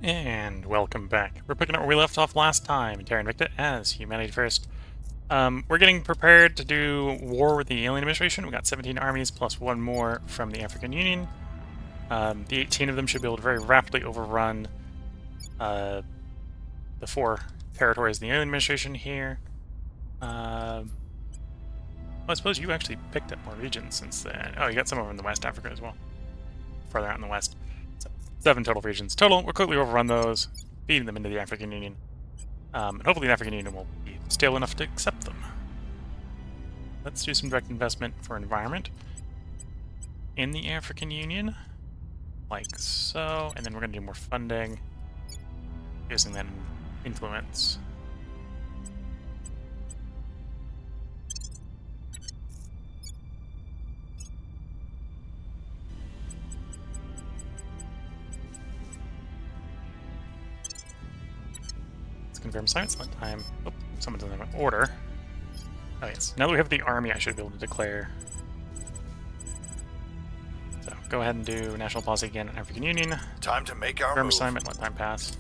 And welcome back. We're picking up where we left off last time in Terra Invicta as Humanity First. We're getting prepared to do war with the alien administration. We got 17 armies plus one more from the African Union. The 18 of them should be able to very rapidly overrun the 4 territories of the alien administration here. Well, I suppose you actually picked up more regions since then. Oh, you got some over in the West Africa as well. Farther out in the West. 7 total regions total. We'll quickly overrun those, feeding them into the African Union. And hopefully the African Union will be stable enough to accept them. Let's do some direct investment for environment in the African Union, like so. And then we're going to do more funding using that influence. Confirm science one time. Oh, someone doesn't have an order. Oh yes. Now that we have the army, I should be able to declare. So go ahead and do national policy again in African Union. Time to make our Confirm move. assignment, let time pass.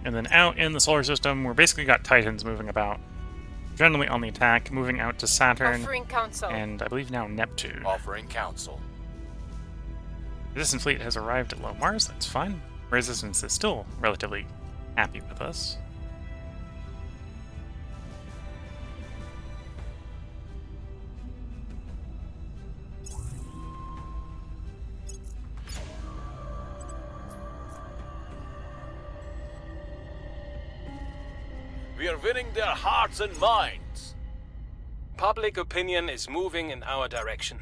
And then out in the solar system, we're basically got Titans moving about. Generally on the attack, moving out to Saturn. Offering counsel. And I believe now Neptune. Offering counsel. Resistance fleet has arrived at low Mars, that's fine. Resistance is still relatively happy with us. We are winning their hearts and minds. Public opinion is moving in our direction.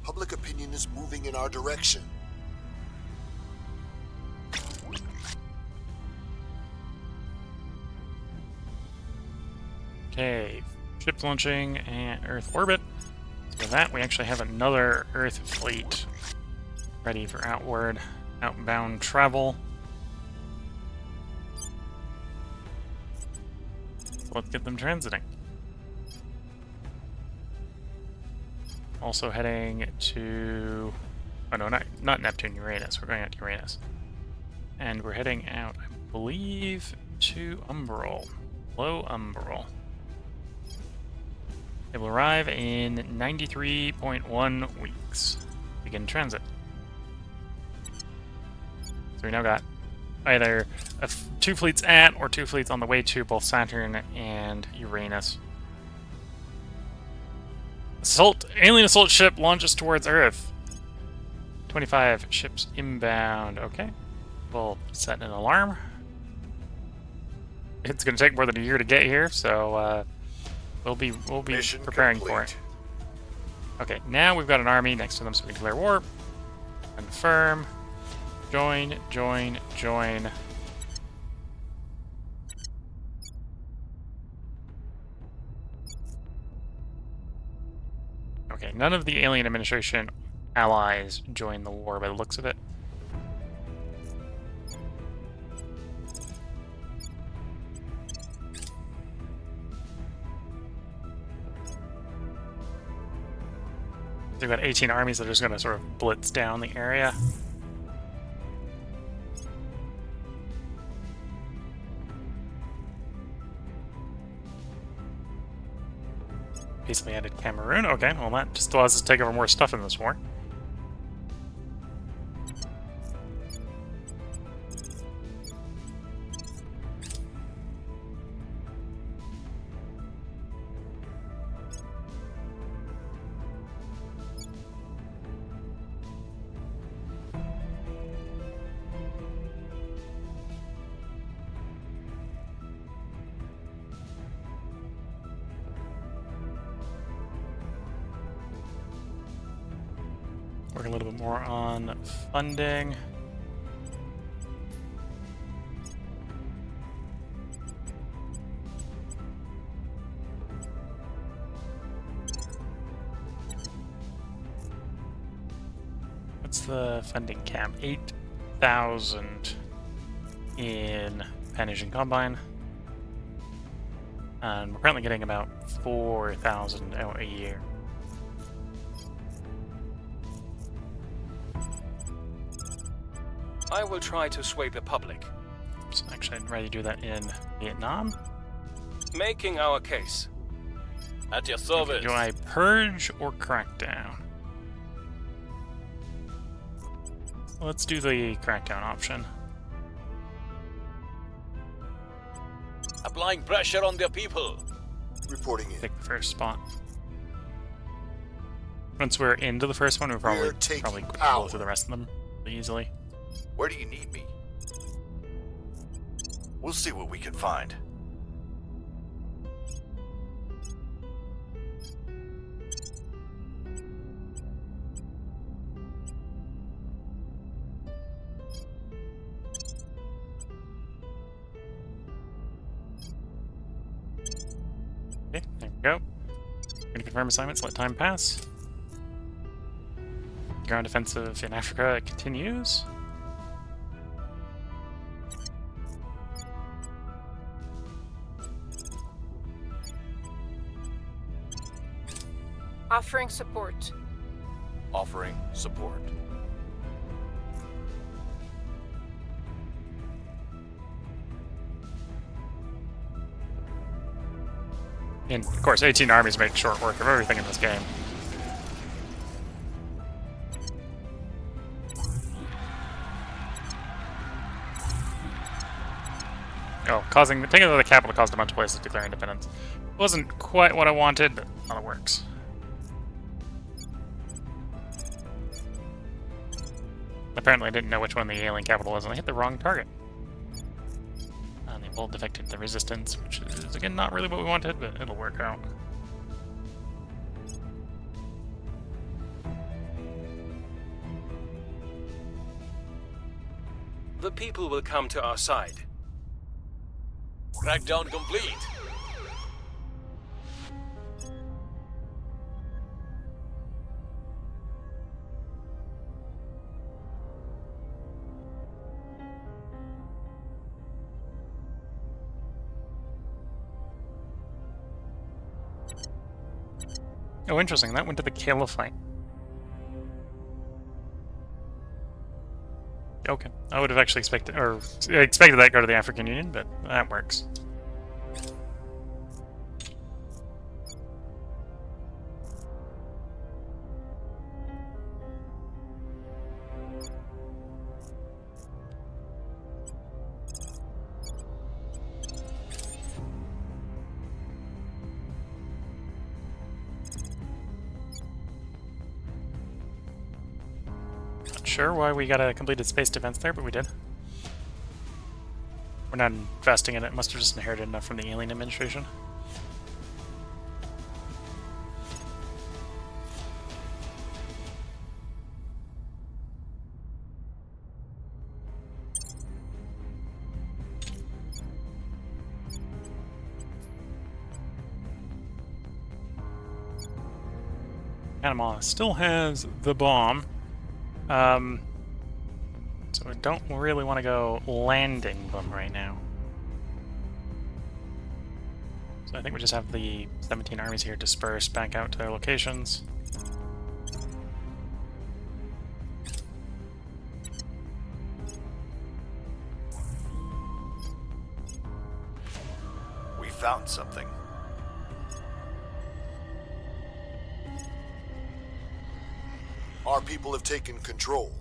Public opinion is moving in our direction. Okay, ships launching and Earth orbit. So with that, we actually have another Earth fleet ready for outbound travel. So let's get them transiting. Also heading to... Oh no, not Neptune, Uranus. We're going out to Uranus. And we're heading out, I believe, to Umbral. Low Umbral. It will arrive in 93.1 weeks. Begin transit. So we now got either 2 fleets at or 2 fleets on the way to both Saturn and Uranus. Alien assault ship launches towards Earth. 25 ships inbound. Okay. We'll set an alarm. It's going to take more than a year to get here, so we'll be Mission preparing complete. for it. Okay, now we've got an army next to them, so we can declare war. Confirm. Join. Okay, none of the alien administration allies joined the war by the looks of it. They've got 18 armies that are just going to sort of blitz down the area. Peacefully added Cameroon. Okay, well that just allows us to take over more stuff in this war. Work a little bit more on funding. What's the funding cap? 8,000 in Panage and Combine. And we're currently getting about 4,000 a year. I will try to sway the public. So actually, I'd rather do that in Vietnam. Making our case. At your Okay, service. do I purge or crackdown? Let's do the crackdown option. Applying pressure on their people. Reporting in. Take the first spot. Once we're into the first one, we'll We're probably taking blow power. through the rest of them really easily. Where do you need me? We'll see what we can find. Okay, there we go. Gonna confirm assignments, let time pass. Ground offensive in Africa continues. Offering support. Offering support. And of course, 18 armies make short work of everything in this game. Oh, taking over the capital caused a bunch of places to declare independence. Wasn't quite what I wanted, but well, it works. Apparently, I didn't know which one the alien capital was, and I hit the wrong target. And they both defected the resistance, which is, again, not really what we wanted, but it'll work out. The people will come to our side. Crackdown complete. Oh, interesting. That went to the Caliphate. Okay. I would have actually expected that to go to the African Union, but that works. Not sure why we got a completed space defense there, but we did. We're not investing in it. Must have just inherited enough from the alien administration. Panama still has the bomb. So I don't really want to go landing them right now. So I think we just have the 17 armies here disperse back out to their locations. We found something. Our people have taken control.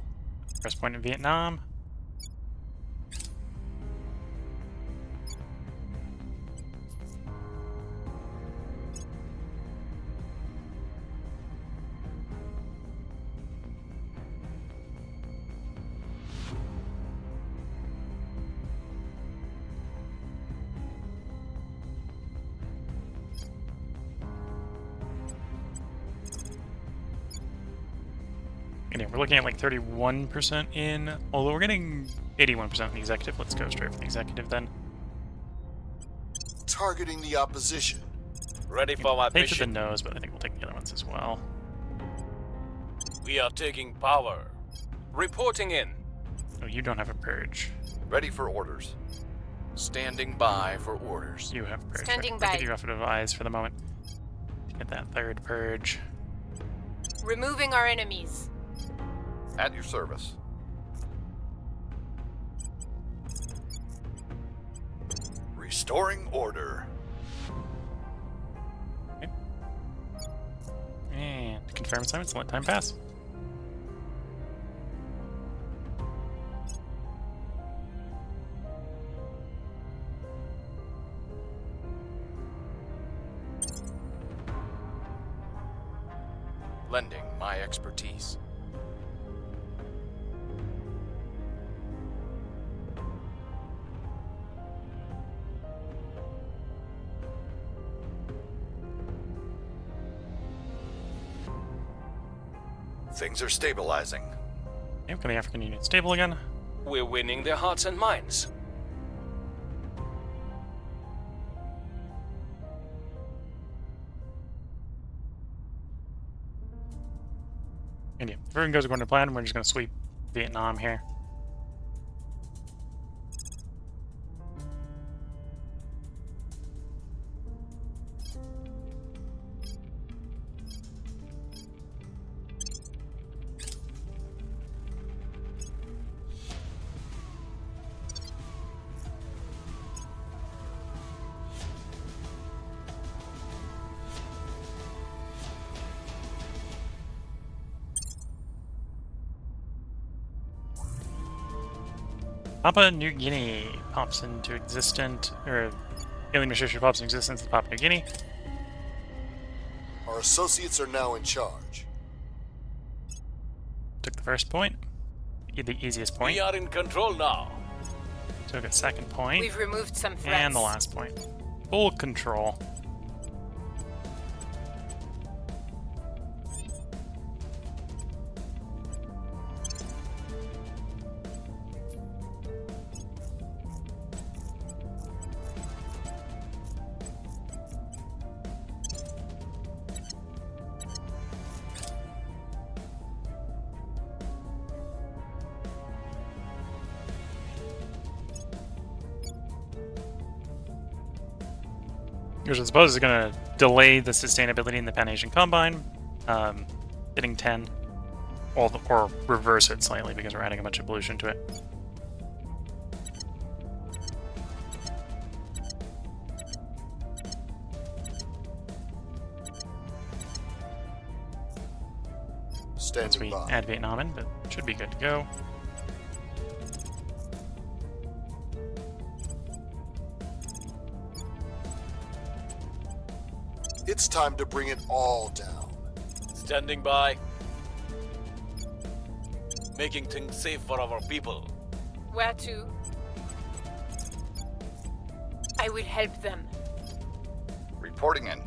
First point in Vietnam. And yeah, we're looking at like 31% in, although we're getting 81% in the executive. Let's go straight for the executive then. Targeting the opposition. Ready for my Take to the mission. nose, but I think we'll take the other ones as well. We are taking power. Reporting in. Oh, you don't have a purge. Ready for orders. Standing by for orders. You have purge. Standing Right. by. I'll give you off of eyes for the moment. Get that third purge. Removing our enemies. At your service. Restoring order. Okay. And confirm assignments, let time pass. Lending my expertise. Things are stabilizing. Okay, we've got the African Union stable again. We're winning their hearts and minds. And yeah, if everything goes according to plan, we're just going to sweep Vietnam here. Papua New Guinea pops into existence, or alien administration pops into existence in Papua New Guinea. Our associates are now in charge. Took the first point, the easiest point. We are in control now. Took a second point, We've removed some threats. and the last point. Full control. Which I suppose is going to delay the sustainability in the Pan-Asian Combine, hitting 10, or reverse it slightly because we're adding a bunch of pollution to it. Once Standing we by. add Vietnam in, but should be good to go. It's time to bring it all down. Standing by. Making things safe for our people. Where to? I will help them. Reporting in.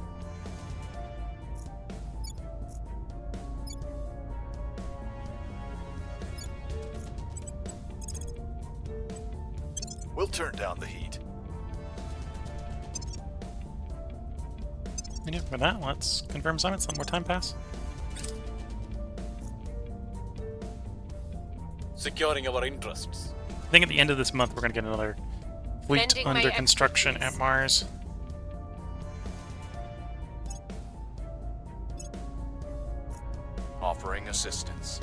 We'll turn down the heat. And yeah, for that, let's confirm assignments, let more time pass. Securing our interests. I think at the end of this month we're going to get another fleet Lending my under construction expertise. at Mars. Offering assistance.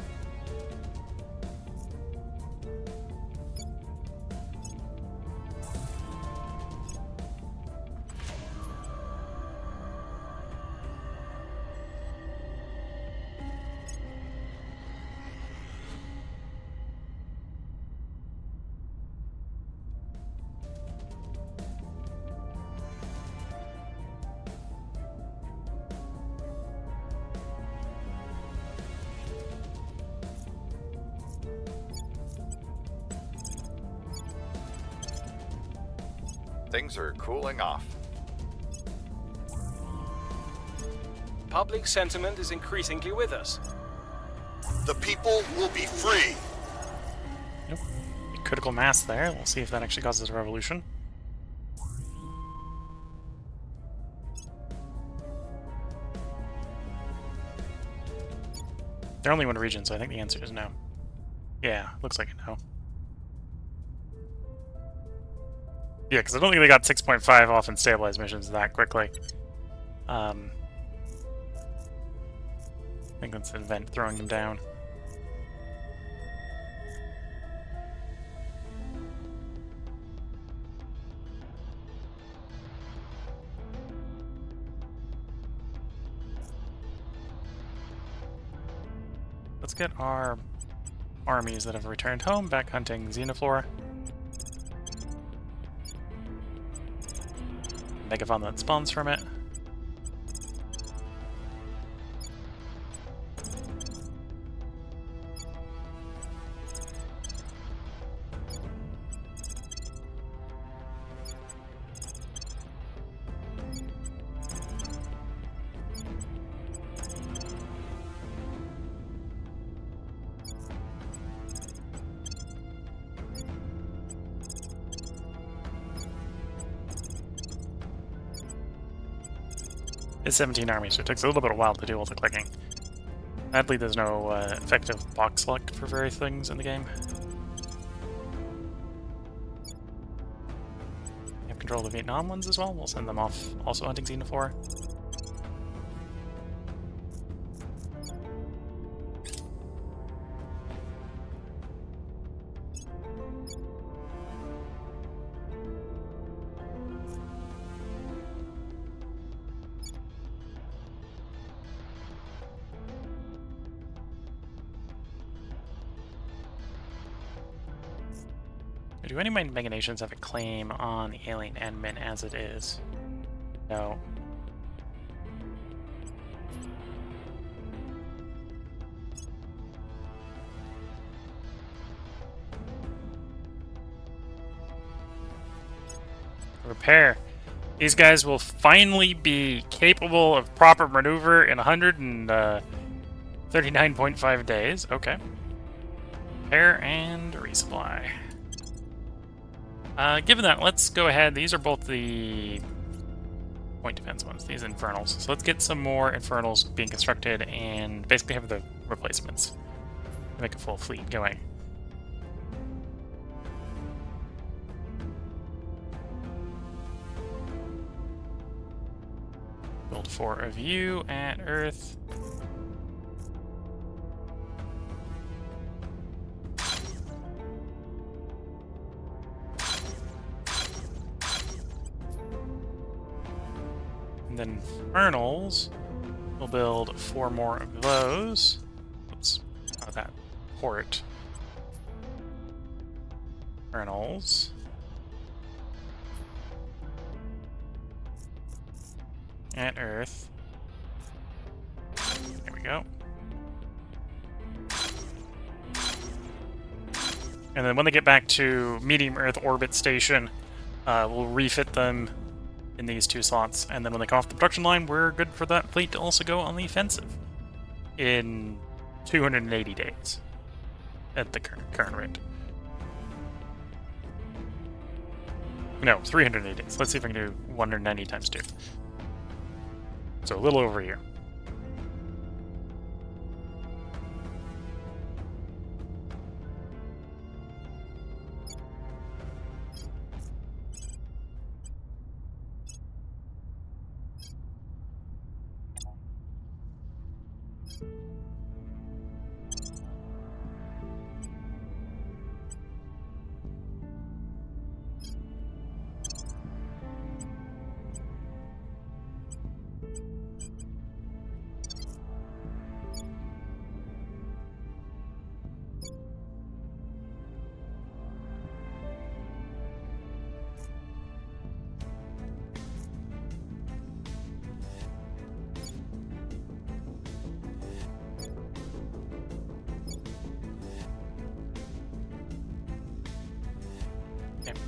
Things are cooling off. Public sentiment is increasingly with us. The people will be free. Nope. Critical mass there. We'll see if that actually causes a revolution. They're only one region, so I think the answer is no. Yeah, looks like a no. Yeah, because I don't think they got 6.5 off in stabilized missions that quickly. I think that's an event throwing them down. let's get our armies that have returned home back hunting Xenoflora. Megaphon that spawns from it. It's 17 armies, so it takes a little bit of a while to do all the clicking. Sadly, there's no effective box select for various things in the game. You have control of the Vietnam ones as well. We'll send them off also hunting Xenoflora. Do any of my mega nations have a claim on the alien admin as it is? No. Repair. These guys will finally be capable of proper maneuver in 139.5 days. Okay. Repair and resupply. Given that, let's go ahead. These are both the point defense ones, these infernals. So let's get some more infernals being constructed and basically have the replacements to make a full fleet going. Build 4 of you at Earth. And then Infernals, we'll build 4 more of those. Oops, not that port. Infernals. At Earth. There we go. And then when they get back to medium Earth orbit station, we'll refit them in these 2 slots, and then when they come off the production line, we're good for that fleet to also go on the offensive in 280 days at the current rate. No, 380 days. Let's see if I can do 190 times 2. So a little over a year.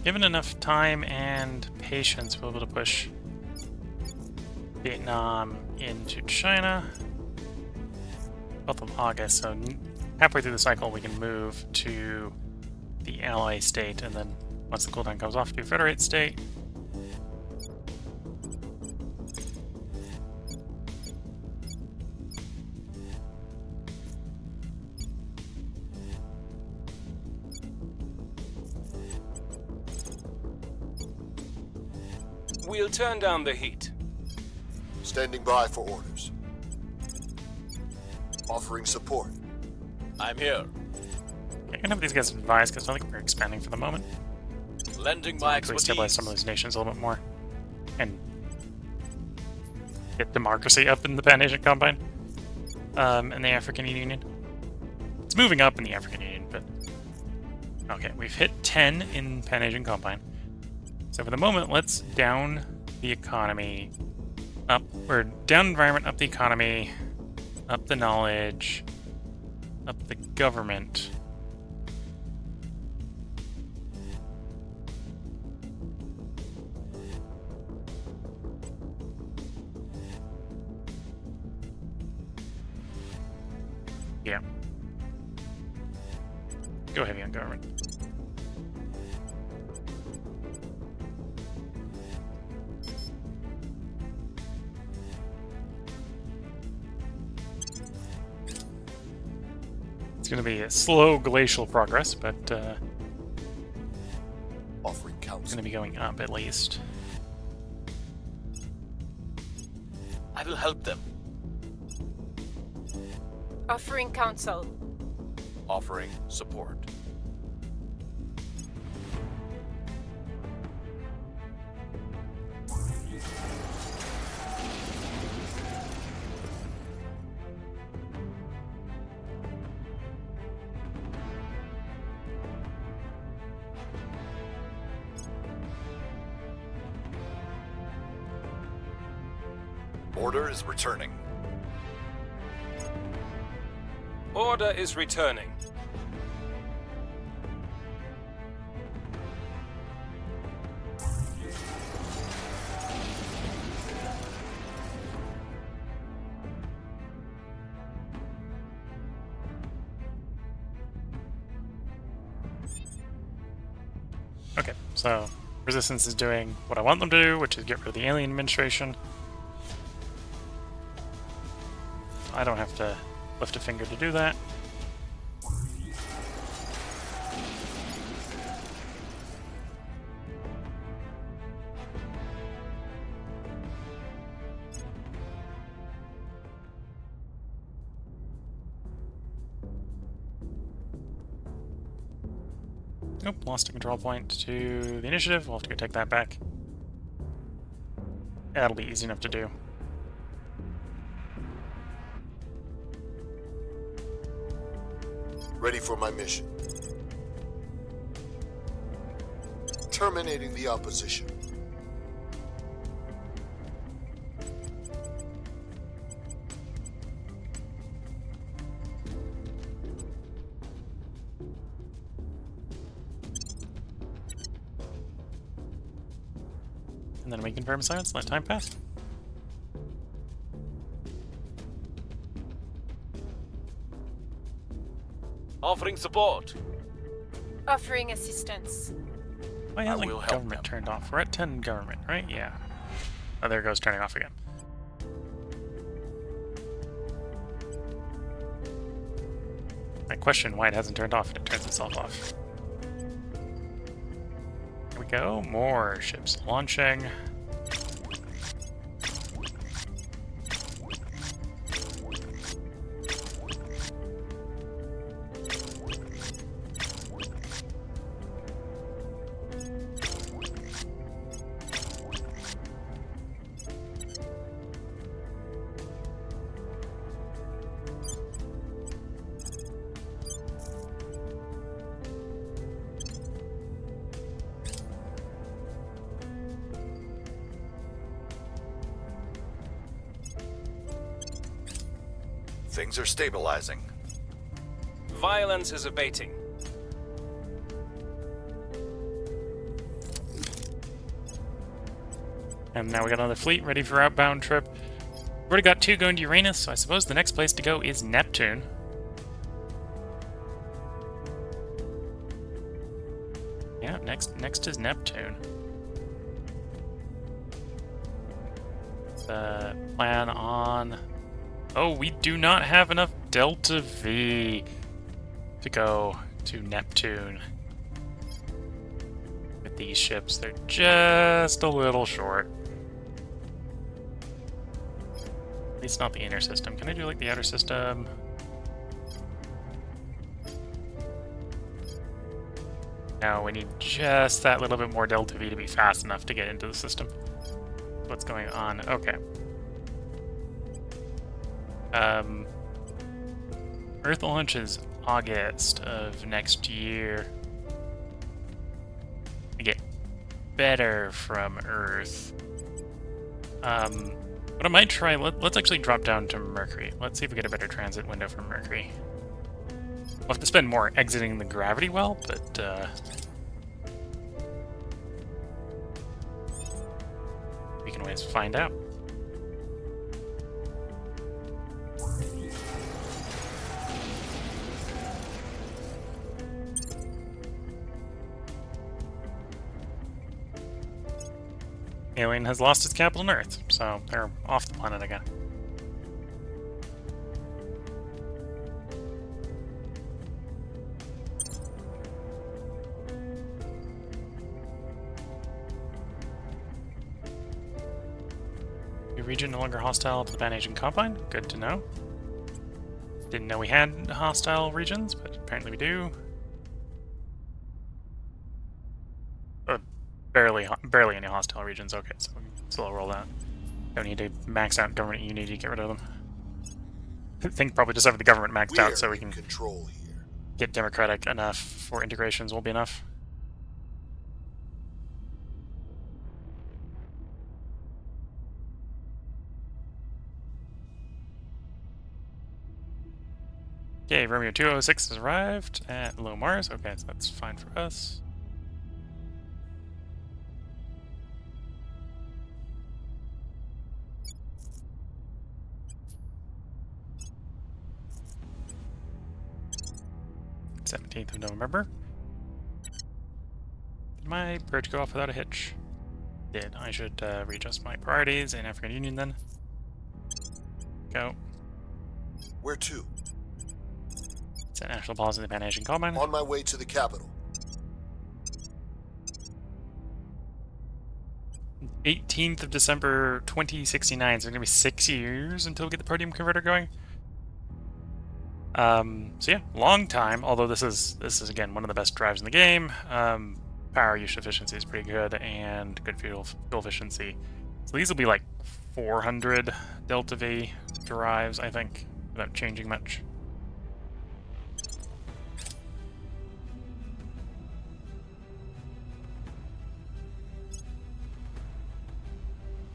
Given enough time and patience, we'll be able to push Vietnam into China. 12th of August, so halfway through the cycle we can move to the ally state, and then once the cooldown comes off to Federate state. We'll turn down the heat. Standing by for orders. Offering support. I'm here. Okay, I'm gonna have these guys advised because I don't think we're expanding for the moment. Lending So my hopefully stabilize some of expertise. these nations a little bit more. And get democracy up in the Pan-Asian Combine. And the African Union. It's moving up in the African Union, but... Okay, we've hit 10 in Pan-Asian Combine. So for the moment, let's down the economy up, or down environment, up the economy, up the knowledge, up the government. Yeah. Go heavy on government. It's going to be a slow glacial progress, but Offering it's counsel. going to be going up at least. I will help them. Offering counsel. Offering support. Order is returning. Order is returning. Okay, so Resistance is doing what I want them to do, which is get rid of the alien administration. I don't have to lift a finger to do that. Nope, lost a control point to the initiative. We'll have to go take that back. That'll be easy enough to do. Ready for my mission. Terminating the opposition. And then we confirm silence, let time pass. Offering support. Offering assistance. Why I hasn't will help government them. turned off? We're at 10 government, right? Yeah. Oh, there it goes, turning off again. I question why it hasn't turned off and it turns itself off. Here we go, more ships launching. Things are stabilizing. Violence is abating. And now we got another fleet ready for outbound trip. We've already got 2 going to Uranus, so I suppose the next place to go is Neptune. Yeah, next is Neptune. Plan on... Oh, we do not have enough Delta V to go to Neptune. With these ships, they're just a little short. At least not the inner system. Can I do like the outer system? No, we need just that little bit more Delta V to be fast enough to get into the system. What's going on? Okay. Earth launch is August of next year. We get better from Earth. What I might try, let's actually drop down to Mercury. Let's see if we get a better transit window from Mercury. We'll have to spend more exiting the gravity well, but we can always find out. Alien has lost its capital on Earth, so they're off the planet again. Your region no longer hostile to the Pan-Asian Combine. Good to know. Didn't know we had hostile regions, but apparently we do. Barely any hostile regions. Okay, so we can still roll that. Don't need to max out government unity to get rid of them. I think probably just have the government maxed out so we can control here. get democratic enough for integrations will be enough. Okay, Romeo 206 has arrived at Low Mars. Okay, so that's fine for us. Of November. Did my bridge go off without a hitch? Did. I should readjust my priorities in African Union then. Go. Where to? Set national policy in the Pan-Asian Combine. On my way to the capital. 18th of December 2069, so it's gonna be 6 years until we get the protium converter going. So yeah, long time, although this is again one of the best drives in the game. Power use efficiency is pretty good, and good fuel efficiency. So these will be like 400 Delta V drives, I think, without changing much.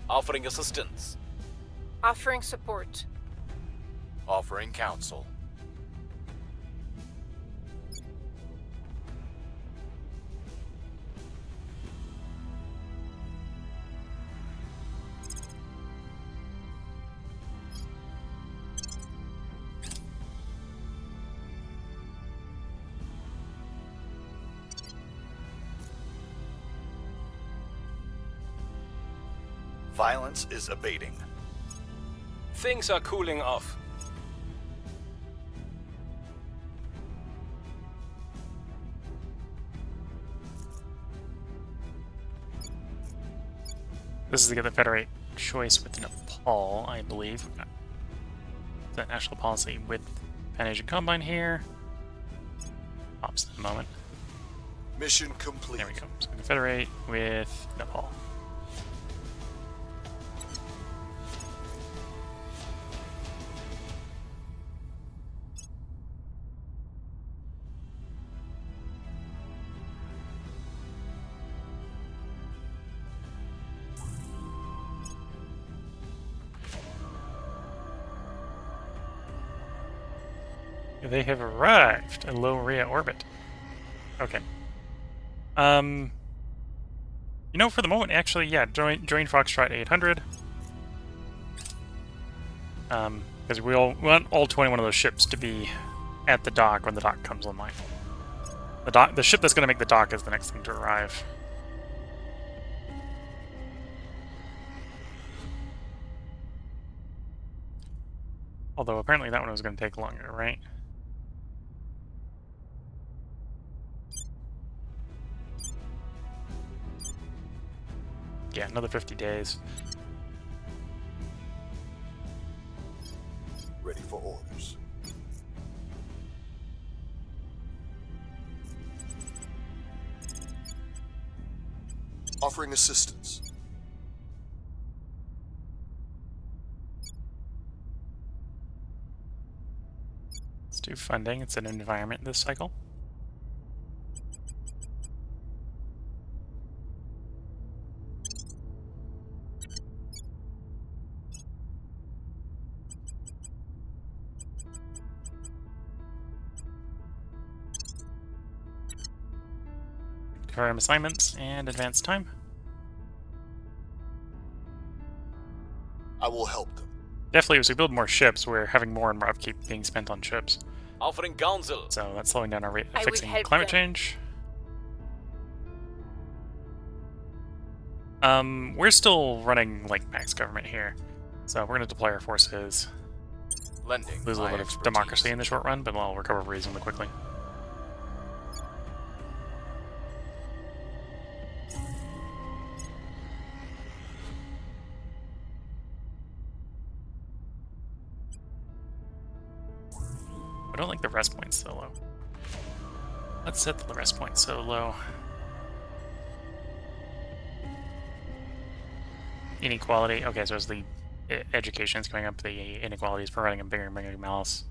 Offering assistance. Offering support. Offering counsel. Violence is abating. Things are cooling off. This is to get the Federate choice with Nepal, I believe. We've got that national policy with Pan-Asian Combine here. Pops in a moment. Mission complete. There we go. So we can federate with Nepal. They have arrived at low Rhea orbit. Okay. You know, for the moment, actually, yeah, join Foxtrot 800. Because we want all 21 of those ships to be at the dock when the dock comes online. The ship that's going to make the dock is the next thing to arrive. Although apparently that one was going to take longer, right? Yeah, another 50 days. Ready for orders. Offering assistance. Let's do funding. It's an environment this cycle. Confirm assignments and advance time. I will help them. Definitely, as we build more ships, we're having more and more upkeep being spent on ships. Offering counsel. So that's slowing down our rate of I will fixing help climate them. change. We're still running like max government here, so we're going to deploy our forces. Lending. Lose a my little bit of expertise. democracy in the short run, but I'll recover reasonably quickly. I don't like the rest points so low. Let's set the rest point so low. Inequality. Okay, so as the education is going up, the inequality is providing a bigger and bigger malice.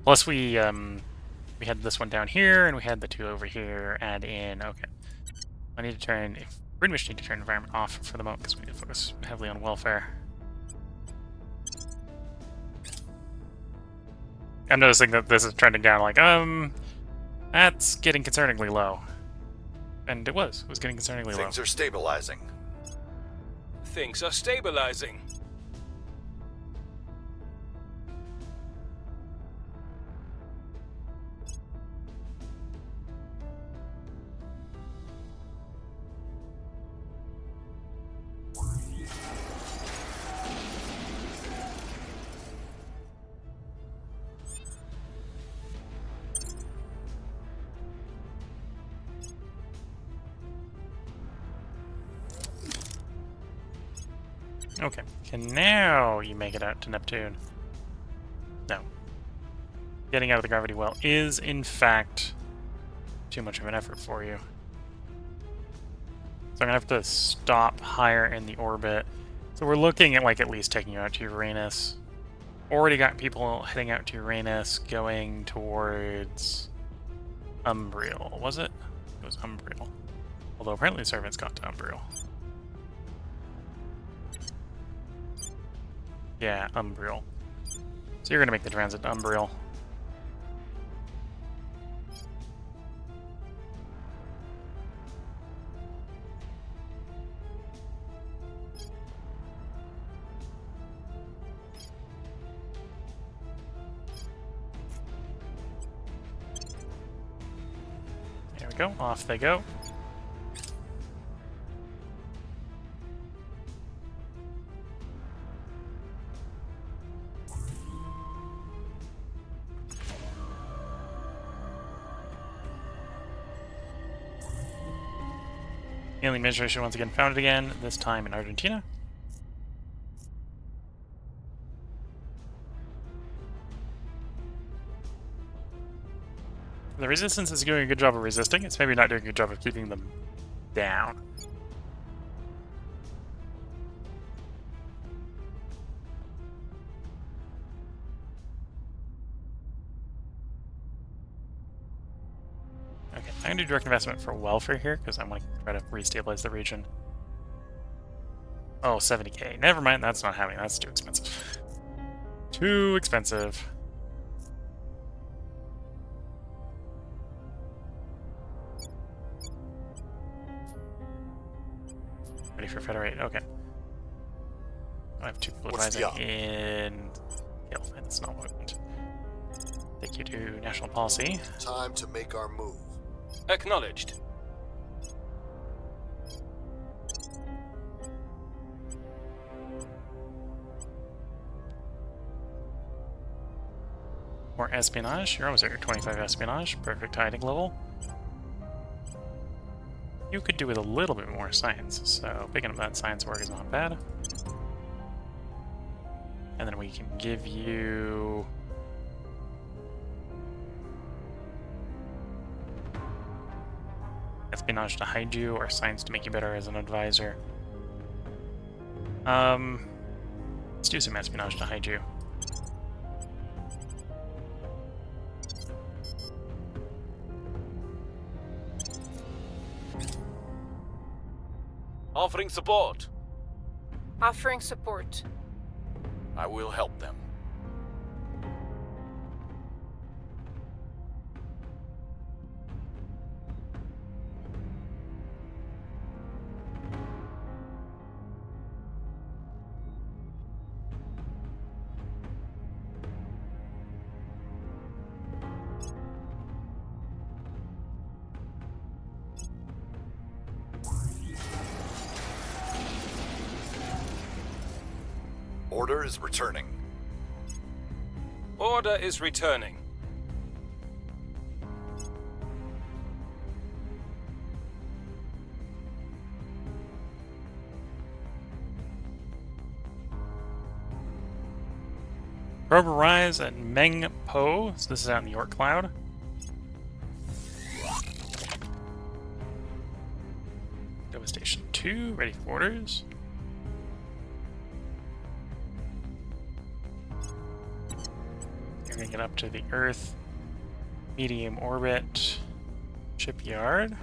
Plus, we had this one down here, and we had the two over here. Add in. Okay, I need to turn. Pretty much need to turn environment off for the moment because we need to focus heavily on welfare. I'm noticing that this is trending down. Like, that's getting concerningly low, and it was getting concerningly low. Things are stabilizing. Things are stabilizing. Okay, and now you make it out to Neptune. No. Getting out of the gravity well is, in fact, too much of an effort for you. So I'm gonna have to stop higher in the orbit. So we're looking at, like, at least taking you out to Uranus. Already got people heading out to Uranus, going towards Umbriel, was it? It was Umbriel. Although apparently the servants got to Umbriel. Yeah, Umbriel. So you're gonna make the transit to Umbriel. There we go, off they go. Alien administration once again founded again, this time in Argentina. The resistance is doing a good job of resisting. It's maybe not doing a good job of keeping them down. Okay, I'm going to do direct investment for welfare here, because I want to try to restabilize the region. Oh, 70k. Never mind, that's not happening. That's too expensive. Too expensive. Ready for Federate, okay. I have two people What's the advising in... Yeah, that's not what I want. Take you to national policy. Time to make our move. Acknowledged. More espionage. You're almost at your 25 espionage. Perfect hiding level. You could do with a little bit more science, so picking up that science work is not bad. And then we can give you... espionage to hide you, or science to make you better as an advisor. Let's do some espionage to hide you. Offering support. Offering support. I will help them. Order is returning. Order is returning. Probe arrives at Meng Po. So this is out in the York Cloud. Devastation 2, ready for orders. You're gonna get up to the Earth medium orbit shipyard.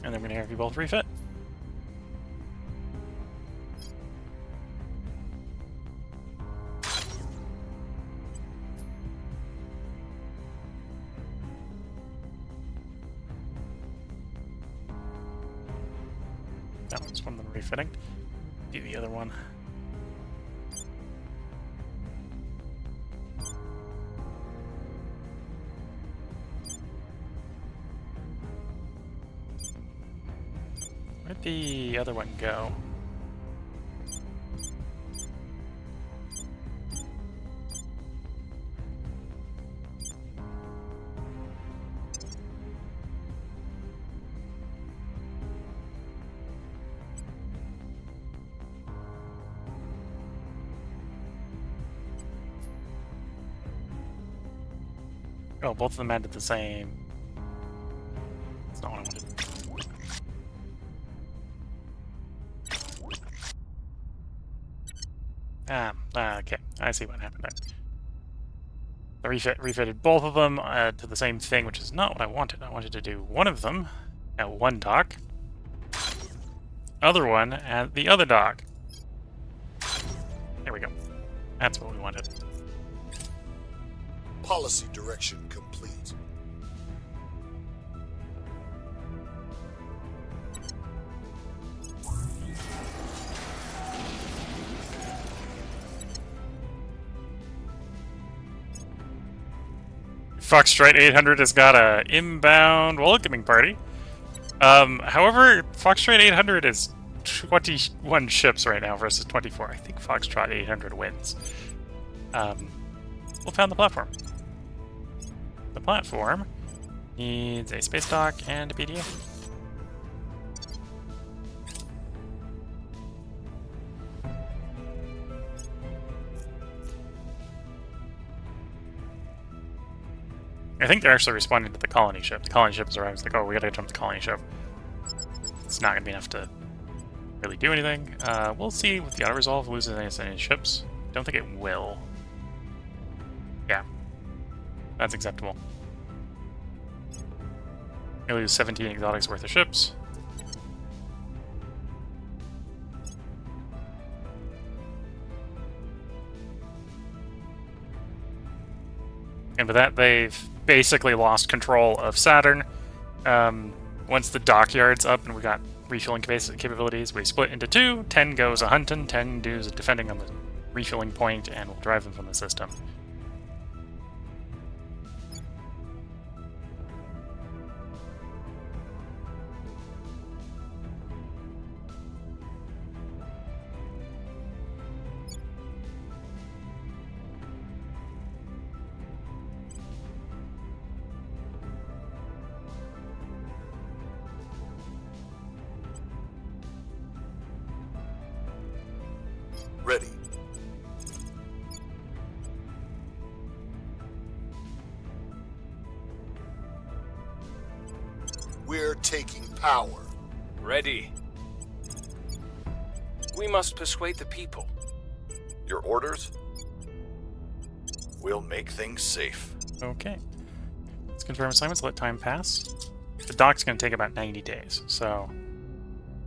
And then we're gonna have you both refit. That one's one of them refitting. Do the other one. Where'd the other one go? Oh, both of them ended the same. That's not what I wanted. Okay. I see what happened there. I refitted both of them to the same thing, which is not what I wanted. I wanted to do one of them at one dock, other one at the other dock. There we go. That's what we wanted. Policy direction complete. Foxtrot 800 has got a inbound welcoming party. However, Foxtrot 800 is 21 ships right now versus 24. I think Foxtrot 800 wins. We'll found the platform. The platform needs a space dock and a PDA. I think they're actually responding to the colony ship. The colony ship is arriving. It's like, oh, we gotta jump the colony ship. It's not gonna be enough to really do anything. We'll see with the auto-resolve loses any ships. Don't think it will. Yeah. That's acceptable. You lose 17 exotics worth of ships. And with that, they've basically lost control of Saturn. Once the dockyard's up and we got refueling capabilities, we split into two. 10 goes a-hunting, 10 does a defending on the refueling point, and we'll drive them from the system. Ready. We're taking power. Ready. We must persuade the people. Your orders? We'll make things safe. Okay. Let's confirm assignments, let time pass. The dock's going to take about 90 days, so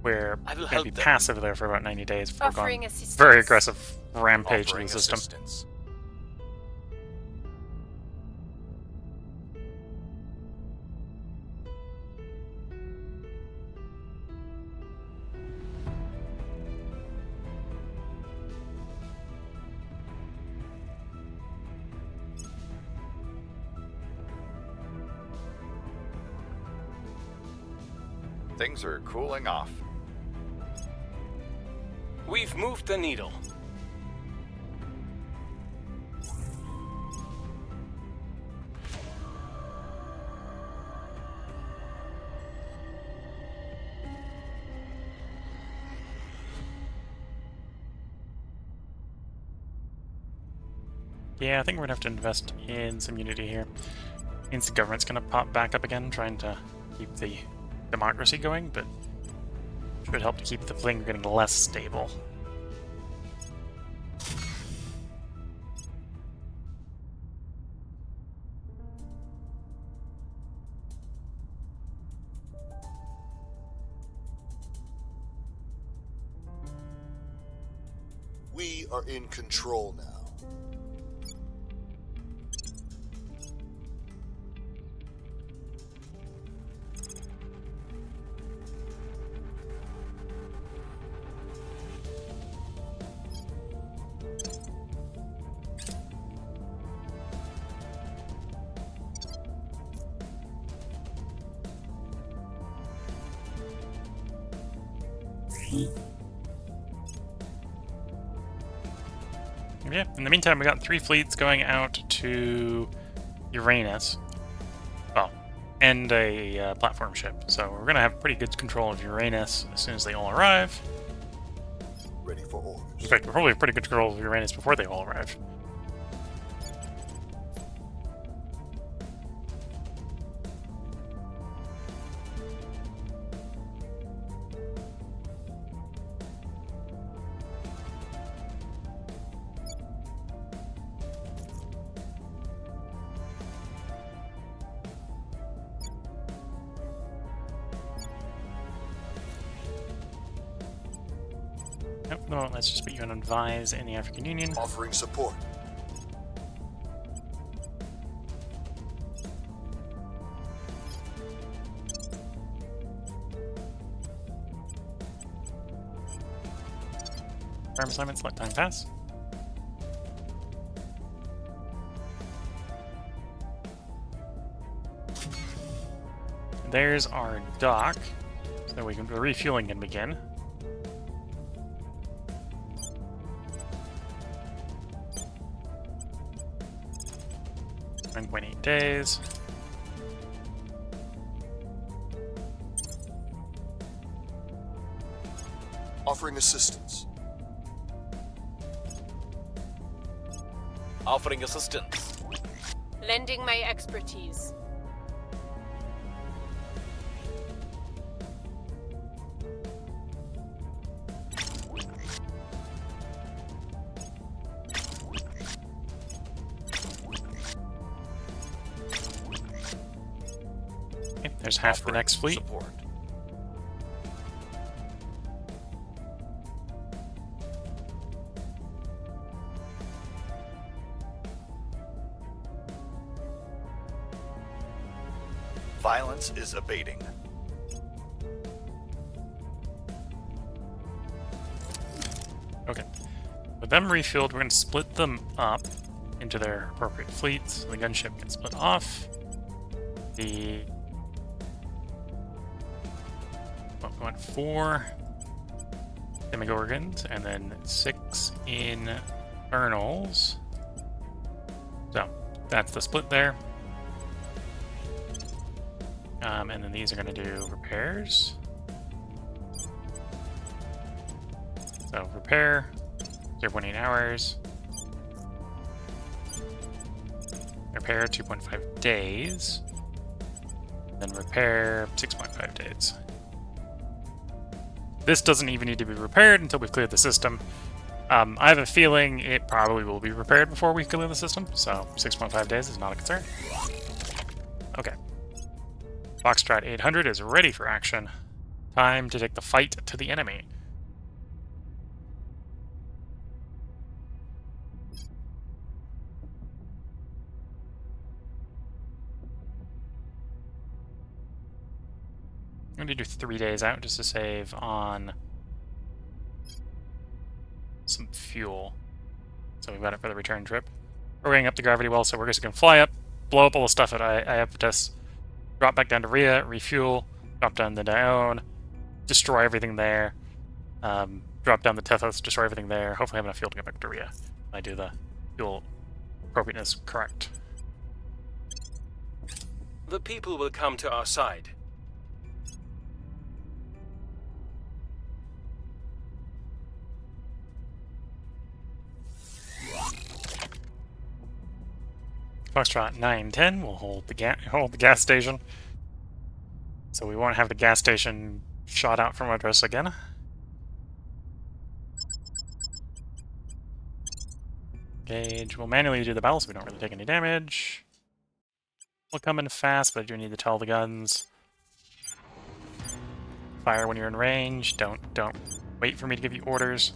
we're I will going to help be them. passive there for about 90 days before Offering going assistance. very aggressive rampage in Offering the system. assistance. Things are cooling off. We've moved the needle. Yeah, I think we're going to have to invest in some unity here. Means the government's going to pop back up again, trying to keep the democracy going, but should help to keep the fling getting less stable. We are in control now. Yeah, in the meantime, we got 3 fleets going out to Uranus. Well, and a platform ship. So we're going to have pretty good control of Uranus as soon as they all arrive. Ready for In orders. fact, we're probably have pretty good control of Uranus before they all arrive. Nope, no, let's just put you on advise in the African Union. Offering support. Farm assignments, let time pass. There's our dock, so the refueling can begin. .8 days. Offering assistance. Offering assistance. Lending my expertise. Okay, there's half the Offering next fleet. Support. Violence is abating. Okay. With them refilled, we're going to split them up into their appropriate fleets. The gunship can split off. The... Well, we want 4 Demogorgons, and then 6 Infernals. So, that's the split there. And then these are going to do repairs. So repair, 0.8 hours. Repair, 2.5 days. Then repair, 6.5 days. This doesn't even need to be repaired until we've cleared the system. I have a feeling it probably will be repaired before we can leave the system, so 6.5 days is not a concern. Okay. Foxtrot 800 is ready for action. Time to take the fight to the enemy. I'm going to do 3 days out just to save on some fuel. So we've got it for the return trip. We're going up the gravity well, so we're just going to fly up, blow up all the stuff at Iapetus, drop back down to Rhea, refuel, drop down the Dione, destroy everything there, drop down the Tethos, destroy everything there. Hopefully I have enough fuel to get back to Rhea. I do the fuel appropriateness correct. The people will come to our side. Foxtrot 910 will hold the gas station, so we won't have the gas station shot out from under us again. Gauge. We'll manually do the battle so we don't really take any damage. We'll come in fast, but I do need to tell the guns. Fire when you're in range. Don't wait for me to give you orders.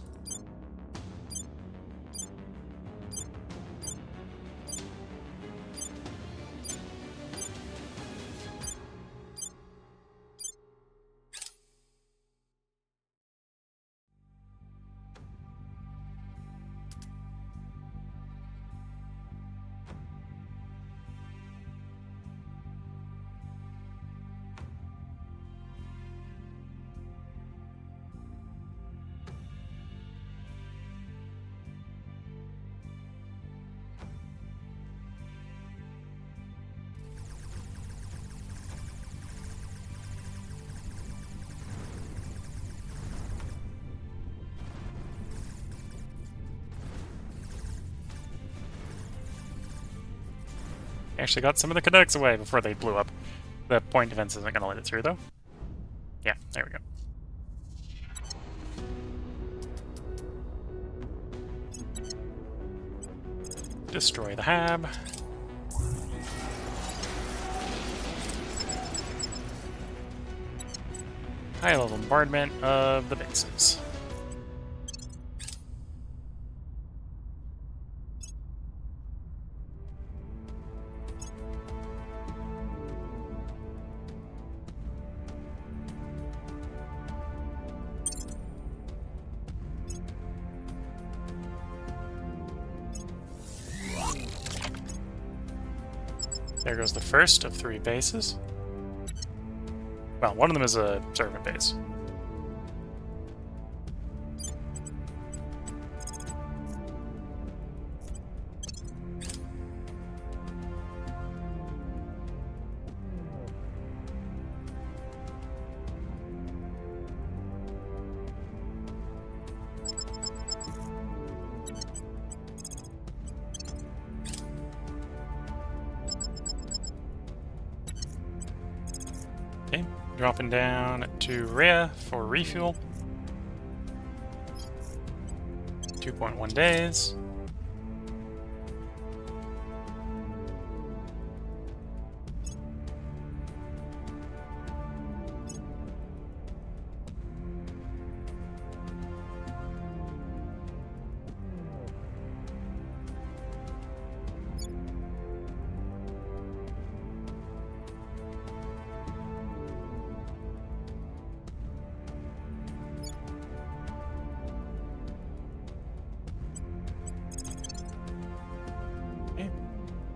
Actually got some of the kinetics away before they blew up. The point defense isn't going to let it through, though. Yeah, there we go. Destroy the hab. High-level bombardment of the bases. There goes the first of 3 bases. Well, one of them is a servant base. Okay, dropping down to Rhea for refuel. 2.1 days.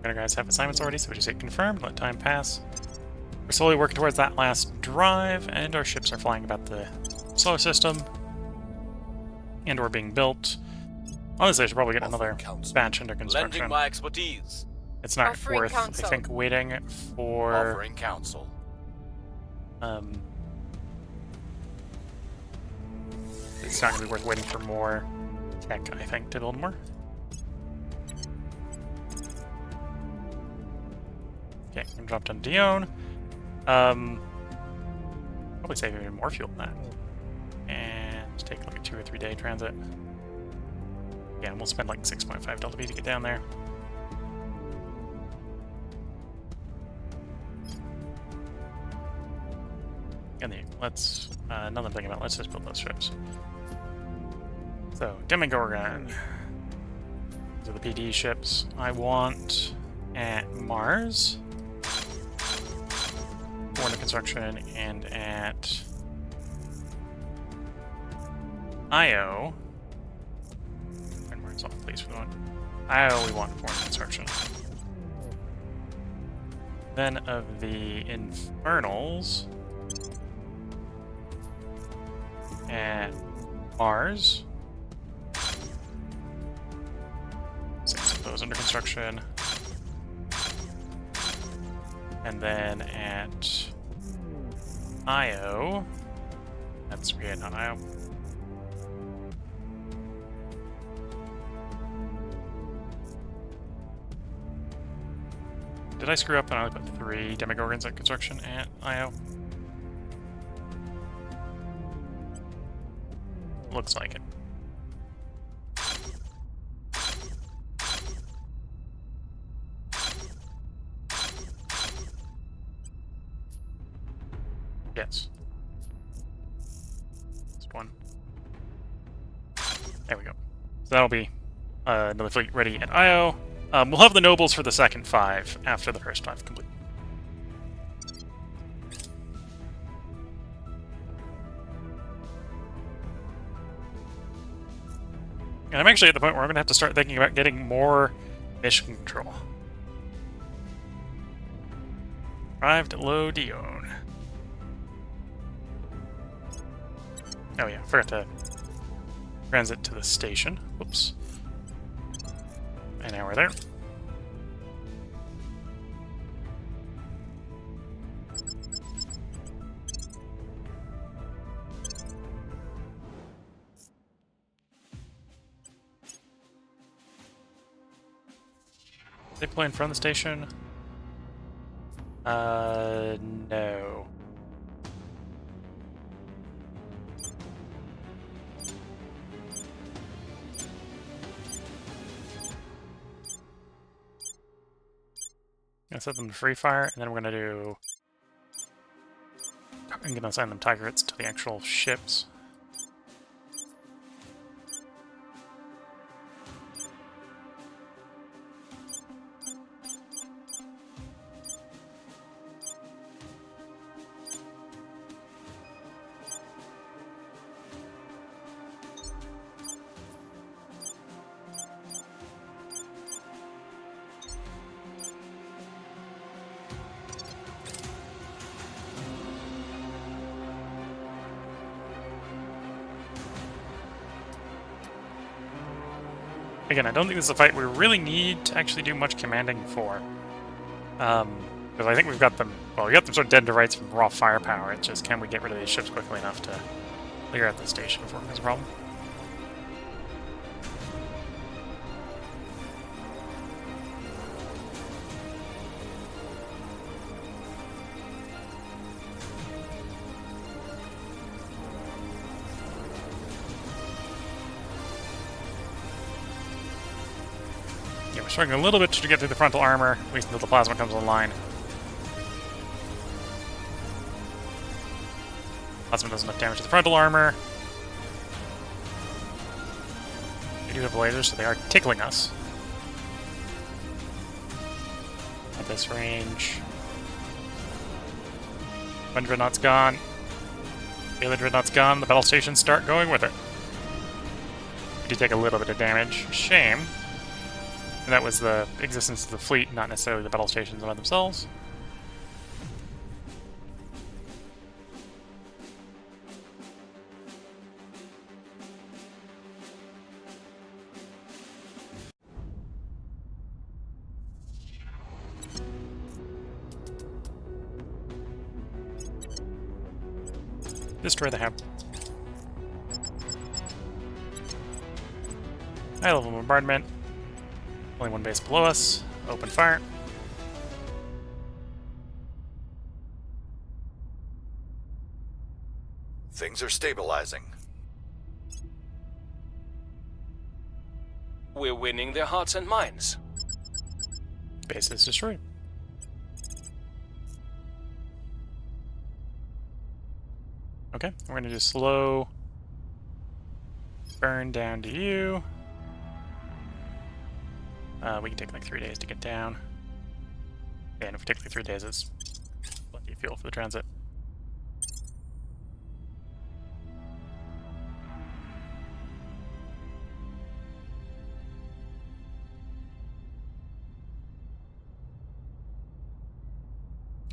Our guys have assignments already, so we just hit confirm, let time pass. We're slowly working towards that last drive, and our ships are flying about the solar system. And we're being built. Honestly, I should probably get another batch under construction. Lending my expertise. It's not Offering worth, counsel. I think, waiting for... Offering counsel. It's not going to be worth waiting for more tech, I think, to build more. Okay, I'm gonna drop down to Dione. Probably save even more fuel than that. And take like a 2 or 3 day transit. Yeah, we'll spend like 6.5 Delta V to get down there. And let's, another thing about, let's just build those ships. So, Demogorgon. These are the PD ships I want at Mars. For under construction, and at Io. And where's all the place we want? Io we want foreign construction. Then of the Infernals at Mars. 6 of those under construction. And then at Io, that's weird, not Io. Did I screw up and I only put 3 Demogorgons at construction at Io? Looks like it. Yes. Just one. There we go. So that'll be another fleet ready at Io. We'll have the nobles for the second 5 after the first 5 complete. And I'm actually at the point where I'm going to have to start thinking about getting more mission control. Arrived at Low Dion. Oh yeah, forgot to transit to the station. Whoops. And now we're there. They play in front of the station? No. Gonna set them to free fire, and then we're gonna do. I'm gonna assign them Tigerates to the actual ships. Again, I don't think this is a fight we really need to actually do much commanding for. Because I think we've got them, well, we got them sort of dead to rights from raw firepower. It's just, can we get rid of these ships quickly enough to clear out the station before it becomes a problem? Yeah, we're struggling a little bit to get through the frontal armor, at least until the plasma comes online. Plasma does enough damage to the frontal armor. We do have lasers, so they are tickling us. At this range. One dreadnought's gone. The other dreadnought's gone. The battle stations start going with it. We do take a little bit of damage. Shame. And that was the existence of the fleet, not necessarily the battle stations by themselves. Destroy the hub. High level bombardment. Only one base below us. Open fire. Things are stabilizing. we're winning their hearts and minds. Base is destroyed. Okay, we're gonna do slow burn down to you. We can take like 3 days to get down. Yeah, and if we take like 3 days, it's plenty of fuel for the transit.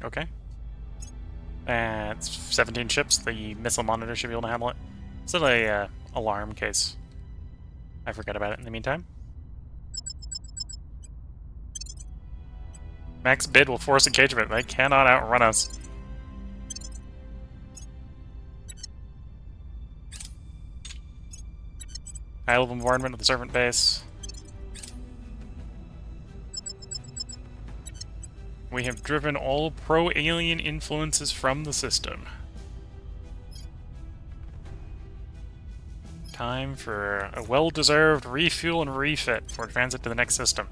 Okay. It's 17 ships. The missile monitor should be able to handle it. Set a alarm in case I forget about it in the meantime. Max bid will force engagement. They cannot outrun us. High level bombardment of the servant base. We have driven all pro-alien influences from the system. Time for a well-deserved refuel and refit for transit to the next system.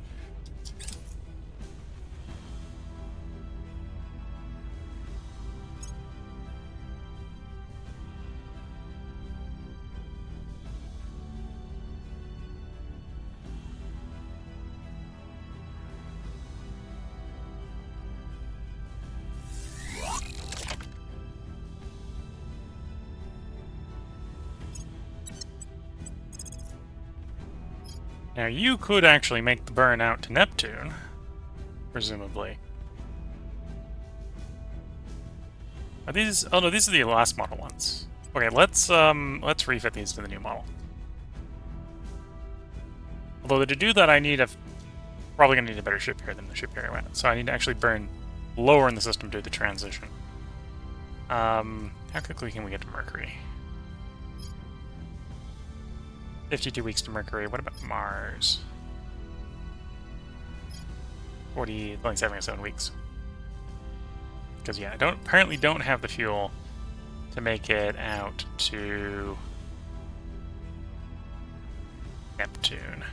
Now you could actually make the burn out to Neptune, presumably. Are these? Oh no, these are the last model ones. Okay, let's refit these to the new model. Although to do that, I need probably gonna need a better ship here than the ship here I went. So I need to actually burn lower in the system to do the transition. How quickly can we get to Mercury? 52 weeks to Mercury. What about Mars? 27 weeks. Because yeah, I apparently don't have the fuel to make it out to Neptune.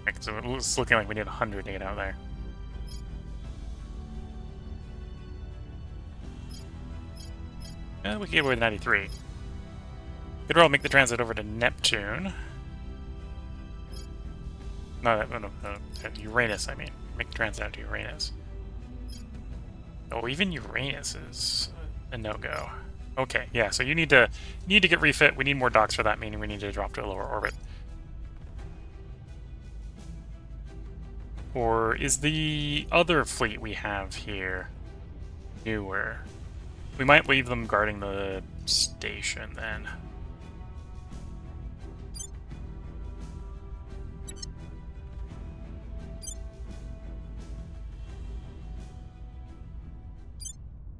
Okay, so it's looking like we need 100 to get out there. We can get away with 93. Could well make the transit over to Neptune. No, Uranus, I mean. Make the transit out to Uranus. Oh, even Uranus is a no-go. Okay, yeah, so you need to get refit. We need more docks for that, meaning we need to drop to a lower orbit. Or is the other fleet we have here newer? We might leave them guarding the station then.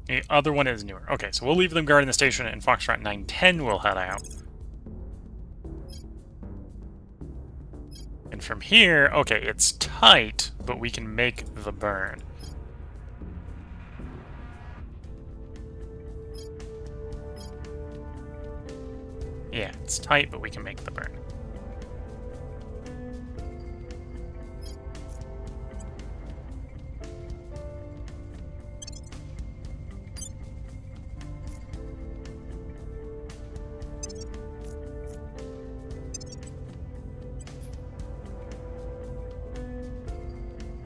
The other one is newer. Okay, so we'll leave them guarding the station, and Foxtrot 910 will head out. And from here, okay, it's tight, but we can make the burn. Yeah, it's tight, but we can make the burn.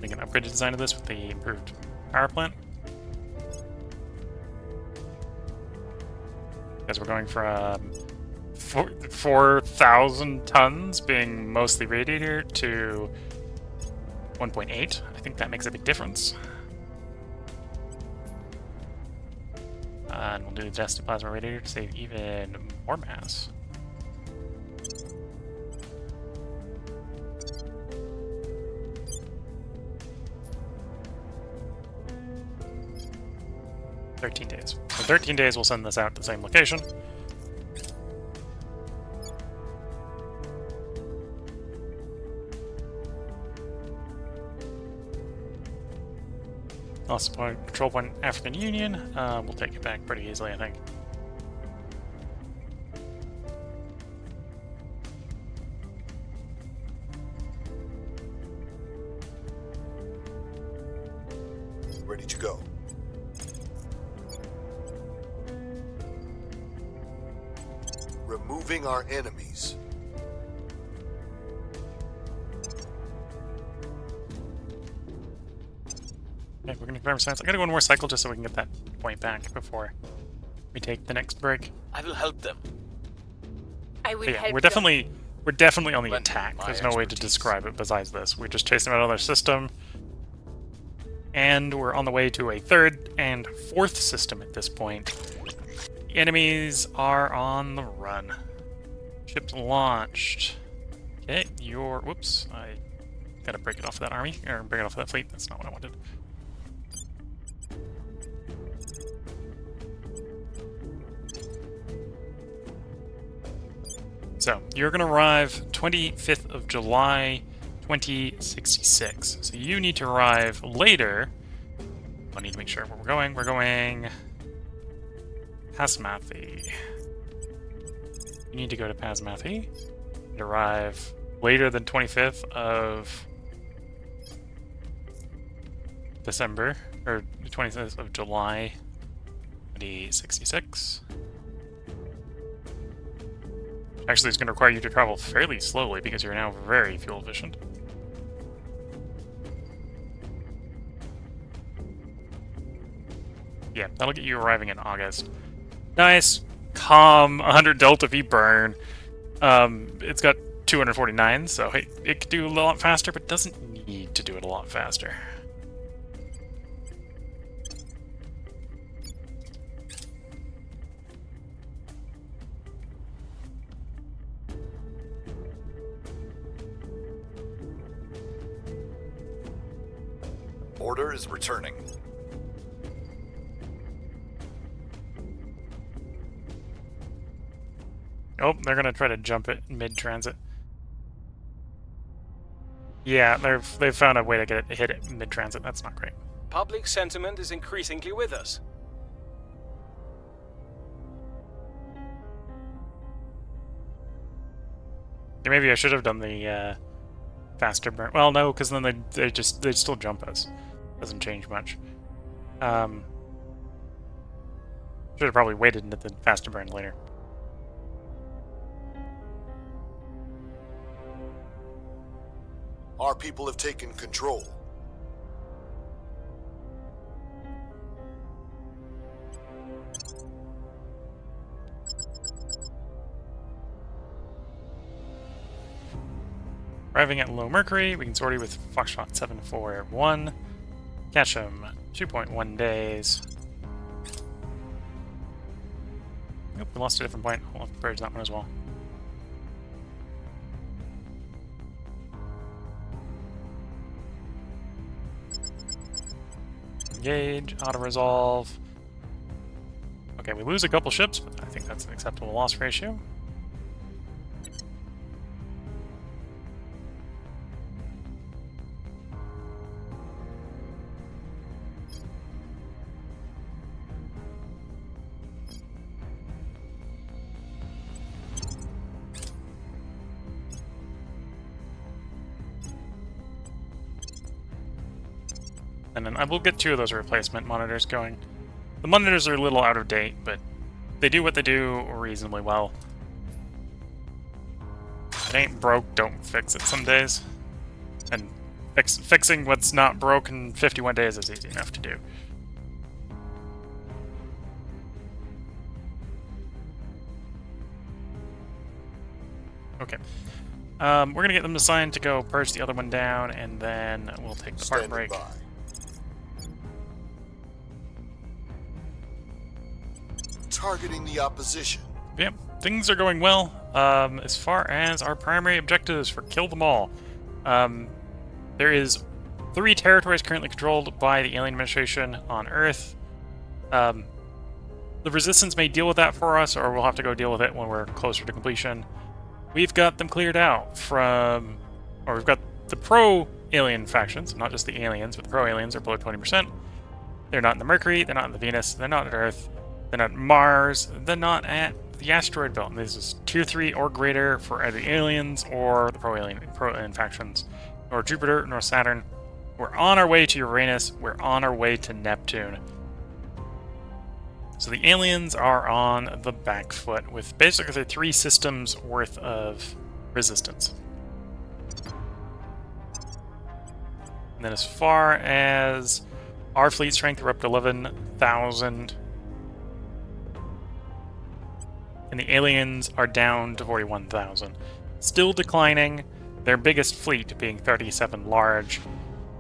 Make an upgraded design of this with the improved power plant. Because we're going from 4,000 tons being mostly radiator to 1.8. I think that makes a big difference. And we'll do the density plasma radiator to save even more mass. In 13 days, we'll send this out to the same location. Lost point, control point African Union. We'll take it back pretty easily, I think. Removing our enemies. Okay, we're gonna confirm science. I gotta go one more cycle just so we can get that point back before we take the next break. I will help them. I will But yeah, help we're them. definitely on the Lending attack. my There's no way to expertise. describe it besides this. We're just chasing out another system. And we're on the way to a third and fourth system at this point. The enemies are on the run. Ships launched. Okay, whoops, I gotta break it off of that army, or break it off of that fleet. That's not what I wanted. So, you're gonna arrive 25th of July, 2066. So you need to arrive later. I need to make sure where we're going. We're going Pasmathi. You need to go to Pasmathi and arrive later than 25th of December, or 25th of July, 2066. Actually, it's going to require you to travel fairly slowly because you're now very fuel efficient. Yeah, that'll get you arriving in August. Nice, calm, 100 Delta V burn. It's got 249, so it could do a lot faster, but doesn't need to do it a lot faster. Order is returning. Oh, they're gonna try to jump it mid-transit. Yeah, they've found a way to get it hit it mid-transit. That's not great. Public sentiment is increasingly with us. Yeah, maybe I should have done the faster burn. Well, no, because then they'd still jump us. Doesn't change much. Should have probably waited and did the faster burn later. Our people have taken control. Arriving at low Mercury, we can sortie with Foxtrot 741. Catch him 2.1 days. Nope, we lost a different point. We'll have to purge that one as well. Engage, auto-resolve. Okay, we lose a couple ships, but I think that's an acceptable loss ratio. And then I will get 2 of those replacement monitors going. The monitors are a little out of date, but they do what they do reasonably well. If it ain't broke, don't fix it some days. And fixing what's not broke in 51 days is easy enough to do. Okay. We're gonna get them assigned to go purge the other one down, and then we'll take the part Standing break. by. Targeting the opposition. Yep, things are going well. As far as our primary objectives for kill them all, there is 3 territories currently controlled by the alien administration on Earth. The Resistance may deal with that for us, or we'll have to go deal with it when we're closer to completion. We've got them cleared out from, or we've got the pro-alien factions, not just the aliens, but the pro-aliens are below 20%. They're not in the Mercury, they're not in the Venus, they're not at Earth, they're not at Mars, they're not at the asteroid belt. This is tier 3 or greater for either aliens or the pro-alien factions, nor Jupiter, nor Saturn. We're on our way to Uranus, we're on our way to Neptune. So the aliens are on the back foot with basically their 3 systems worth of resistance. And then as far as our fleet strength, we're up to 11,000. And the aliens are down to 41,000. Still declining, their biggest fleet being 37 large.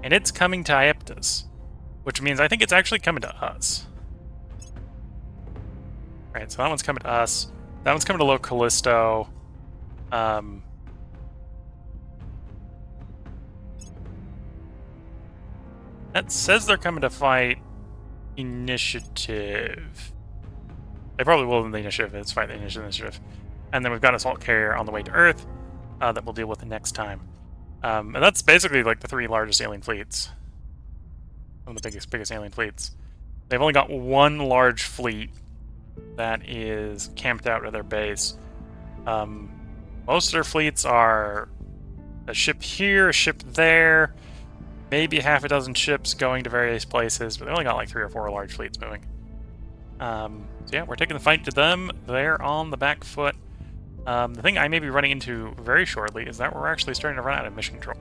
And it's coming to Ieptus, which means I think it's actually coming to us. Alright, so that one's coming to us. That one's coming to Low Callisto. That says they're coming to fight Initiative. They probably will in the Initiative. Let's fight the Initiative. And then we've got Assault Carrier on the way to Earth that we'll deal with the next time. And that's basically like the 3 largest alien fleets. One of the biggest alien fleets. They've only got 1 large fleet that is camped out at their base. Most of their fleets are a ship here, a ship there, maybe half a dozen ships going to various places, but they only got like 3 or 4 large fleets moving. So yeah, we're taking the fight to them. They're on the back foot. The thing I may be running into very shortly is that we're actually starting to run out of mission control.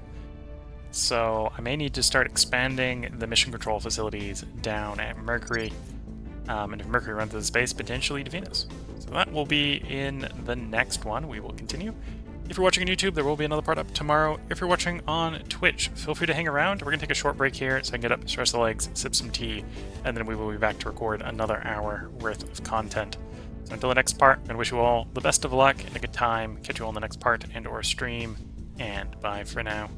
So I may need to start expanding the mission control facilities down at Mercury. And if Mercury runs out of space, potentially to Venus. So that will be in the next one. We will continue. If you're watching on YouTube, there will be another part up tomorrow. If you're watching on Twitch, feel free to hang around. We're going to take a short break here so I can get up, stretch the legs, sip some tea, and then we will be back to record another hour worth of content. So until the next part, I'm going to wish you all the best of luck and a good time. Catch you all in the next part and or stream, and bye for now.